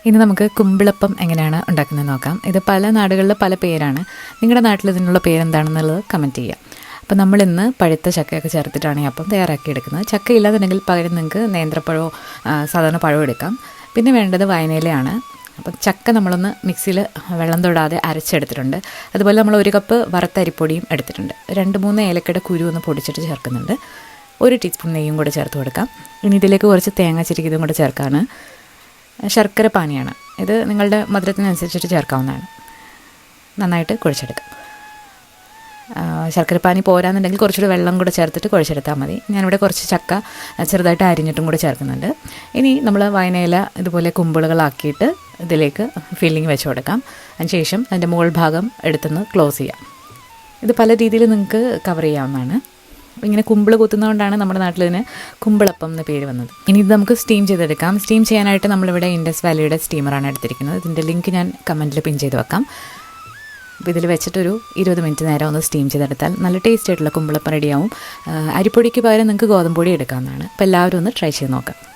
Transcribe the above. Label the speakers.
Speaker 1: ഇനി നമുക്ക് കുമ്പിളപ്പം എങ്ങനെയാണ് ഉണ്ടാക്കുന്നത് നോക്കാം. ഇത് പല നാടുകളിൽ പല പേരാണ്. നിങ്ങളുടെ നാട്ടിൽ ഇതിനുള്ള പേരെന്താണെന്നുള്ളത് കമൻറ്റ് ചെയ്യുക. അപ്പോൾ നമ്മളിന്ന് പഴുത്ത ചക്കയൊക്കെ ചേർത്തിട്ടാണ് ഈ അപ്പം തയ്യാറാക്കിയെടുക്കുന്നത്. ചക്ക ഇല്ലാന്നുണ്ടെങ്കിൽ പകരം നിങ്ങൾക്ക് നേന്ത്രപ്പഴമോ സാധാരണ പഴമോ എടുക്കാം. പിന്നെ വേണ്ടത് വയനയിലയാണ്. അപ്പം ചക്ക നമ്മളൊന്ന് മിക്സിയിൽ വെള്ളം തൊടാതെ അരച്ചെടുത്തിട്ടുണ്ട്. അതുപോലെ നമ്മൾ 1 കപ്പ് വറുത്ത അരിപ്പൊടിയും എടുത്തിട്ടുണ്ട്. 2-3 ഏലക്കയുടെ കുരു ഒന്ന് പൊടിച്ചിട്ട് ചേർക്കുന്നുണ്ട്. 1 ടീസ്പൂൺ നെയ്യും കൂടെ ചേർത്ത് കൊടുക്കാം. ഇനി ഇതിലേക്ക് കുറച്ച് തേങ്ങ ചിരകിയതും കൂടെ ചേർക്കാണ്. ശർക്കര പാനിയാണ്. ഇത് നിങ്ങളുടെ മധുരത്തിനനുസരിച്ചിട്ട് ചേർക്കാവുന്നതാണ്. നന്നായിട്ട് കുഴച്ചെടുക്കാം. ശർക്കരപ്പാനി പോരാന്നുണ്ടെങ്കിൽ കുറച്ചുകൂടി വെള്ളം കൂടെ ചേർത്തിട്ട് കുഴച്ചെടുത്താൽ മതി. ഞാനിവിടെ കുറച്ച് ചക്ക ചെറുതായിട്ട് അരിഞ്ഞിട്ടും കൂടെ ചേർക്കുന്നുണ്ട്. ഇനി നമ്മൾ വയനയില ഇതുപോലെ കുമ്പിളുകളാക്കിയിട്ട് ഇതിലേക്ക് ഫില്ലിങ് വെച്ച് കൊടുക്കാം. അതിനുശേഷം അതിൻ്റെ മുകൾ ഭാഗം എടുത്തുനിന്ന് ക്ലോസ് ചെയ്യാം. ഇത് പല രീതിയിൽ നിങ്ങൾക്ക് കവർ ചെയ്യാവുന്നതാണ്. ഇങ്ങനെ കുമ്പിൾ കുത്തുന്നതുകൊണ്ടാണ് നമ്മുടെ നാട്ടിൽ ഇതിന് കുമ്പിളപ്പം എന്ന് പേര് വന്നത്. ഇനി ഇത് നമുക്ക് സ്റ്റീം ചെയ്തെടുക്കാം. സ്റ്റീം ചെയ്യാനായിട്ട് നമ്മളിവിടെ ഇൻഡസ് വാലിയുടെ സ്റ്റീമറാണ് എടുത്തിരിക്കുന്നത്. ഇതിൻ്റെ ലിങ്ക് ഞാൻ കമൻറ്റിൽ പിൻ ചെയ്ത് വെക്കാം. അപ്പോൾ ഇതിൽ വെച്ചിട്ടൊരു 20 മിനിറ്റ് നേരം ഒന്ന് സ്റ്റീം ചെയ്തെടുത്താൽ നല്ല ടേസ്റ്റ് ആയിട്ടുള്ള കുമ്പിളപ്പം റെഡിയാവും. അരിപ്പൊടിക്ക് പകരം നിങ്ങൾക്ക് ഗോതമ്പ് പൊടി എടുക്കാവുന്നതാണ്. അപ്പോൾ എല്ലാവരും ഒന്ന് ട്രൈ ചെയ്ത് നോക്കാം.